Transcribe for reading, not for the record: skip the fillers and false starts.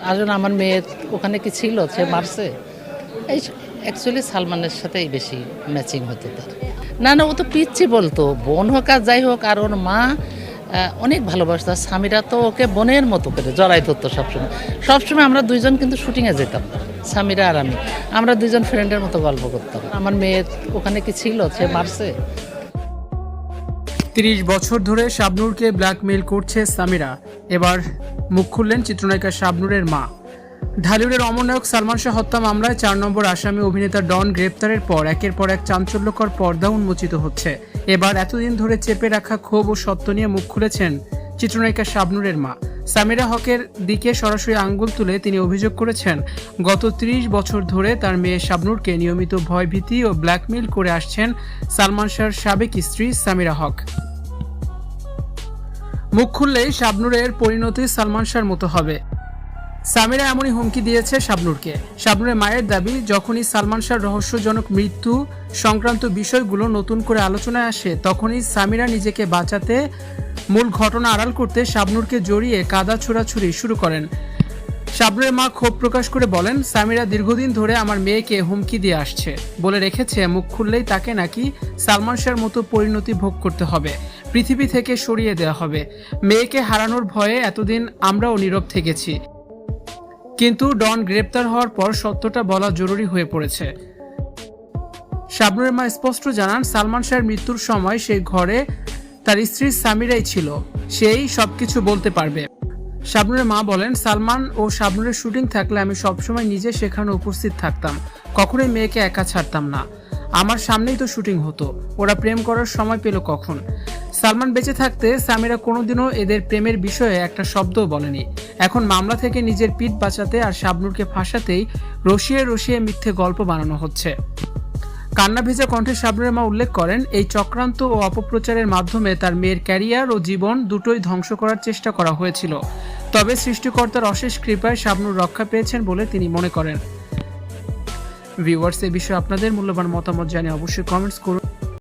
আসলে আমার মেয়ে ওখানে কি ছিল, সে মারছে। এই অ্যাকচুয়ালি সালমানের সাথেই বেশি ম্যাচিং হতো তার। না না, ও তো পিচ্ছি বলতো, বোন হোক আর যাই হোক। আর ওর মা অনেক ভালোবাসতো। আর স্বামীরা তো ওকে বোনের মতো করে জড়াই ধরতো সবসময়। সবসময় আমরা দুইজন কিন্তু শুটিংয়ে যেতাম, স্বামীরা আর আমরা দুইজন ফ্রেন্ডের মতো গল্প করতাম। আমার মেয়ে ওখানে কি ছিল, সে মারছে। ৩০ বছর ধরে শাবনূরকে ব্ল্যাকমেইল করছে সামিরা। এবার মুখ খুললেন চিত্রনায়িকা শাবনূরের মা। ঢালিউডের অমরনায়ক সালমান শাহ হত্যা মামলায় ৪ নম্বর আসামি অভিনেতা ডন গ্রেপ্তারের পর একের পর এক চাঞ্চল্যকর পর্দা উন্মোচিত হচ্ছে। এবার এতদিন ধরে চেপে রাখা ক্ষোভ ও সত্য নিয়ে মুখ খুলেছেন চিত্রনায়িকা শাবনূরের মা। সামিরা হকের দিকে সরাসরি আঙ্গুল তুলে তিনি অভিযোগ করেছেন, গত ৩০ বছর ধরে তার মেয়ে শাবনূরকে নিয়মিত ভয়ভীতি ও ব্ল্যাকমেইল করে আসছেন সালমান শাহর সাবেক স্ত্রী সামিরা হক। মুখ খুললেই শাবনূরের পরিণতি সালমান শাহর মতো হবে। সামিরা এমনই হুমকি দিয়েছে শাবনূরকে। শাবনূরের মায়ের দাবি, যখনই সালমান শাহর রহস্যজনক মৃত্যু সংক্রান্ত বিষয়গুলো নতুন করে আলোচনায় আসে, তখনই সামিরা নিজেকে বাঁচাতে, মূল ঘটনা আড়াল করতে শাবনূরকে জড়িয়ে কাদা ছোড়াছুড়ি শুরু করেন। শাবনূরের মা ক্ষোভ প্রকাশ করে বলেন, সামিরা দীর্ঘদিন ধরে আমার মেয়েকে হুমকি দিয়ে আসছে, বলে রেখেছে মুখ খুললেই তাকে নাকি সালমান শাহর মতো পরিণতি ভোগ করতে হবে, পৃথিবী থেকে সরিয়ে দেওয়া হবে। মেয়েকে হারানোর ভয়ে এতদিন আমরাও নীরব থেকেছি, কিন্তু ডন গ্রেপ্তার হওয়ার পর সত্যটা বলা জরুরি হয়ে পড়েছে। শাবনূরের মা স্পষ্ট জানান, সালমান শাহর মৃত্যুর সময় সেই ঘরে তার স্ত্রী সামিরাই ছিল, সেই সবকিছু বলতে পারবে। শাবনূরের মা বলেন, সালমান ও শাবনূরের শুটিং থাকলে আমি সবসময় নিজে সেখানে উপস্থিত থাকতাম, কখনোই মেয়েকে একা ছাড়তাম না। আমার সামনেই তো শুটিং হতো, ওরা প্রেম করার সময় পেল কখন? সালমান বেঁচে থাকতে সামিরা কোনোদিনও এদের প্রেমের বিষয়ে একটা শব্দও বলেনি। এখন মামলা থেকে নিজের পিঠ বাঁচাতে আর শাবনূরকে ফাঁসাতেই রসিয়ে রসিয়ে মিথ্যে গল্প বানানো হচ্ছে। কান্না ভেজা কণ্ঠে শাবনূরের মা উল্লেখ করেন, এই চক্রান্ত ও অপপ্রচারের মাধ্যমে তার মেয়ের ক্যারিয়ার ও জীবন দুটোই ধ্বংস করার চেষ্টা করা হয়েছিল। তবে সৃষ্টিকর্তার অশেষ কৃপায় শাবনূর রক্ষা পেয়েছেন বলে তিনি মনে করেন। ভিউয়ার্স, এই বিষয়ে আপনাদের মূল্যবান মতামত জানিয়ে অবশ্যই কমেন্টস করুন।